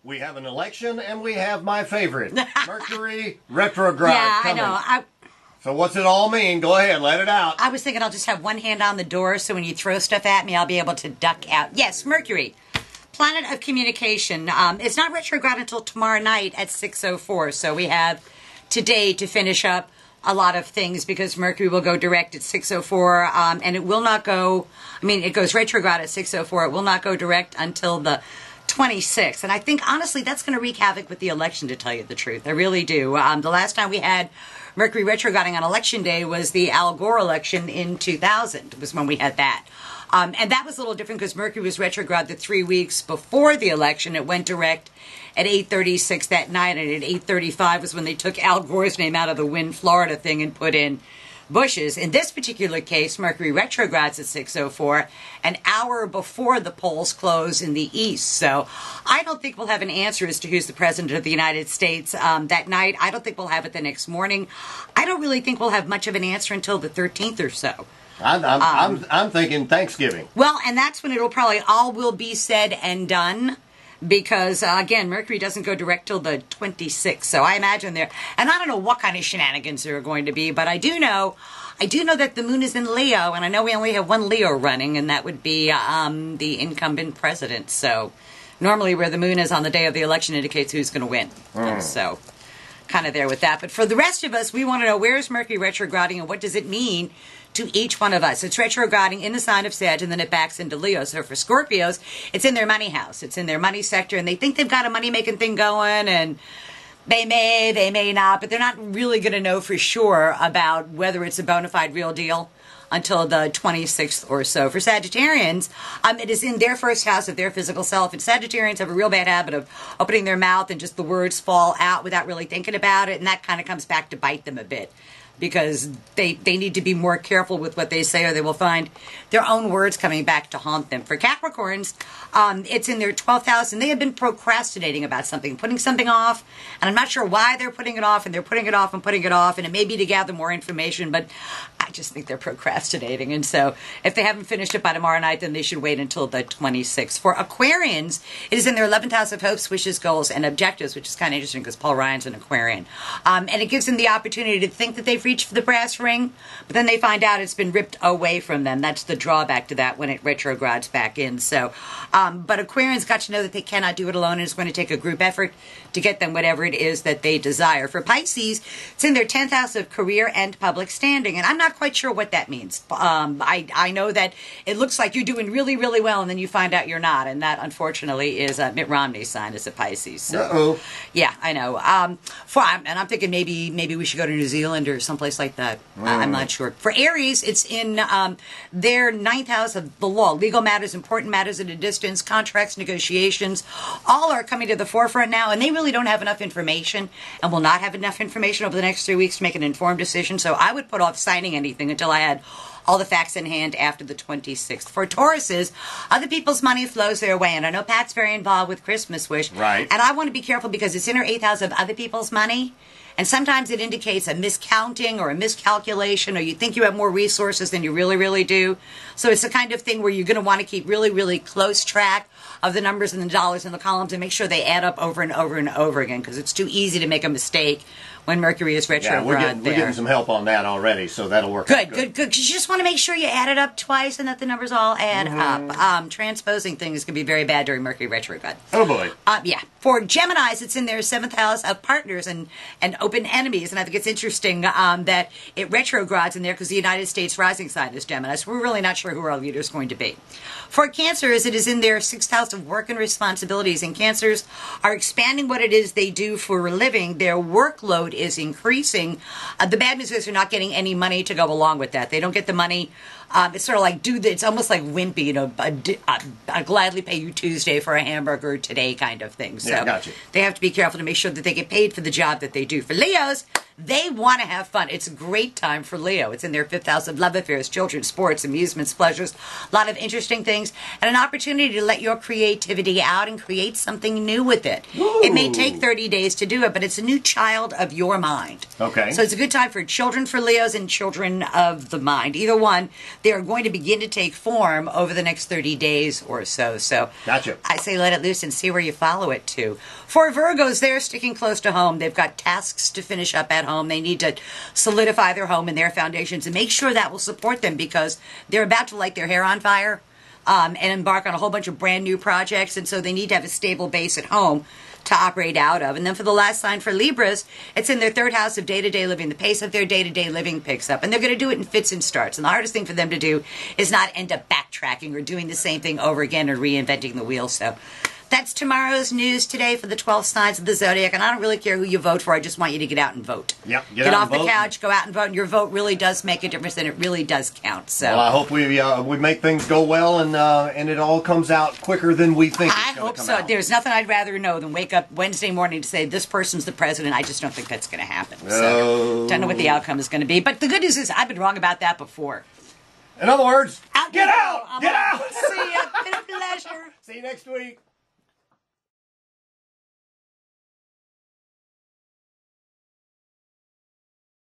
We have an election, and we have my favorite, Mercury retrograde. Yeah, coming. I know. So what's it all mean? Go ahead, let it out. I was thinking I'll just have one hand on the door so when you throw stuff at me, I'll be able to duck out. Yes, Mercury, planet of communication. It's not retrograde until tomorrow night at 6:04, so we have today to finish up a lot of things because Mercury will go direct at 6:04, and it will not go, it goes retrograde at 6:04. It will not go direct until the 26th. And I think, honestly, that's going to wreak havoc with the election, to tell you the truth. I really do. The last time we had Mercury retrograding on election day was the Al Gore election in 2000, was when we had that. And that was a little different because Mercury was retrograde the 3 weeks before the election. It went direct at 8:36 that night, and at 8:35 was when they took Al Gore's name out of the Win Florida thing and put in Bush's. In this particular case, Mercury retrogrades at 6:04, an hour before the polls close in the East. So I don't think we'll have an answer as to who's the president of the United States that night. I don't think we'll have it the next morning. I don't really think we'll have much of an answer until the 13th or so. I'm thinking Thanksgiving. Well, and that's when it'll probably all will be said and done. Because, again, Mercury doesn't go direct till the 26th. So I imagine there, and I don't know what kind of shenanigans there are going to be, but I do know that the moon is in Leo, and I know we only have one Leo running, and that would be the incumbent president. So normally where the moon is on the day of the election indicates who's going to win. And so kind of there with that. But for the rest of us, we want to know, where is Mercury retrograding and what does it mean to each one of us? It's retrograding in the sign of Sag, and then it backs into Leo. So for Scorpios, it's in their money house. It's in their money sector, and they think they've got a money-making thing going, and they may not, but they're not really going to know for sure about whether it's a bona fide real deal until the 26th or so. For Sagittarians, it is in their first house of their physical self, and Sagittarians have a real bad habit of opening their mouth and just the words fall out without really thinking about it, and that kind of comes back to bite them a bit, because they need to be more careful with what they say, or they will find their own words coming back to haunt them. For Capricorns, it's in their 12th house, and they have been procrastinating about something, putting something off, and I'm not sure why they're putting it off, and they're putting it off and putting it off, and it may be to gather more information, but I just think they're procrastinating. And so if they haven't finished it by tomorrow night, then they should wait until the 26th. For Aquarians, it is in their 11th house of hopes, wishes, goals, and objectives, which is kind of interesting because Paul Ryan's an Aquarian. And it gives them the opportunity to think that they've reached for the brass ring, but then they find out it's been ripped away from them. That's the drawback to that when it retrogrades back in. So, but Aquarians got to know that they cannot do it alone, and it's going to take a group effort to get them whatever it is that they desire. For Pisces, it's in their 10th house of career and public standing, and I'm not quite sure what that means. I know that it looks like you're doing really, really well, and then you find out you're not, and that, unfortunately, is Mitt Romney's sign as a Pisces. So, uh-oh. Yeah, I know. And I'm thinking maybe we should go to New Zealand or someplace like that. I'm not sure. For Aries, it's in their 9th house of the law. Legal matters, important matters at a distance, contracts, negotiations, all are coming to the forefront now, and they really don't have enough information and will not have enough information over the next 3 weeks to make an informed decision. So I would put off signing anything until I had all the facts in hand after the 26th. For Tauruses, other people's money flows their way, and I know Pat's very involved with Christmas Wish. Right. And I want to be careful because it's in her 8th house of other people's money. And sometimes it indicates a miscounting or a miscalculation, or you think you have more resources than you really, really do. So it's the kind of thing where you're going to want to keep really, really close track of the numbers and the dollars in the columns and make sure they add up over and over and over again, because it's too easy to make a mistake when Mercury is retrograde. Yeah, we're getting some help on that already, so that'll work out good. Because you just want to make sure you add it up twice and that the numbers all add up. Transposing things can be very bad during Mercury retrograde. Oh, boy. Yeah. For Geminis, it's in their 7th house of partners and open enemies, and I think it's interesting that it retrogrades in there because the United States rising sign is Gemini, so we're really not sure who our leader is going to be. For Cancers, it is in their 6th house of work and responsibilities, and Cancers are expanding what it is they do for a living. Their workload is increasing. The bad news is they're not getting any money to go along with that. They don't get the money. It's sort of like it's almost like wimpy, you know, I'd gladly pay you Tuesday for a hamburger today kind of thing. So yeah, gotcha. They have to be careful to make sure that they get paid for the job that they do. For Leos, They want to have fun. It's a great time for Leo. It's in their fifth house of love affairs, children, sports, amusements, pleasures, a lot of interesting things, and an opportunity to let your creativity out and create something new with it. Ooh. It may take 30 days to do it, but it's a new child of your mind. Okay. So it's a good time for children for Leos and children of the mind. Either one, they are going to begin to take form over the next 30 days or so. So Gotcha. I say let it loose and see where you follow it to. For Virgos, they're sticking close to home. They've got tasks to finish up at home. They need to solidify their home and their foundations and make sure that will support them because they're about to light their hair on fire and embark on a whole bunch of brand new projects. And so they need to have a stable base at home to operate out of. And then for the last sign for Libras, it's in their third house of day-to-day living. The pace of their day-to-day living picks up. And they're going to do it in fits and starts. And the hardest thing for them to do is not end up backtracking or doing the same thing over again or reinventing the wheel. So that's tomorrow's news today for the 12 signs of the zodiac. And I don't really care who you vote for. I just want you to get out and vote. Yep, Get out off and the vote. couch, go out and vote. And your vote really does make a difference, and it really does count. So Well, I hope we make things go well and it all comes out quicker than we think. I It's gonna hope come so. out. There's nothing I'd rather know than wake up Wednesday morning to say this person's the president. I just don't think that's going to happen. So No. don't know what the outcome is going to be. But the good news is I've been wrong about that before. In other words, Out get you go. out! I'm Get out. out! See ya. Been a pleasure. See you next week.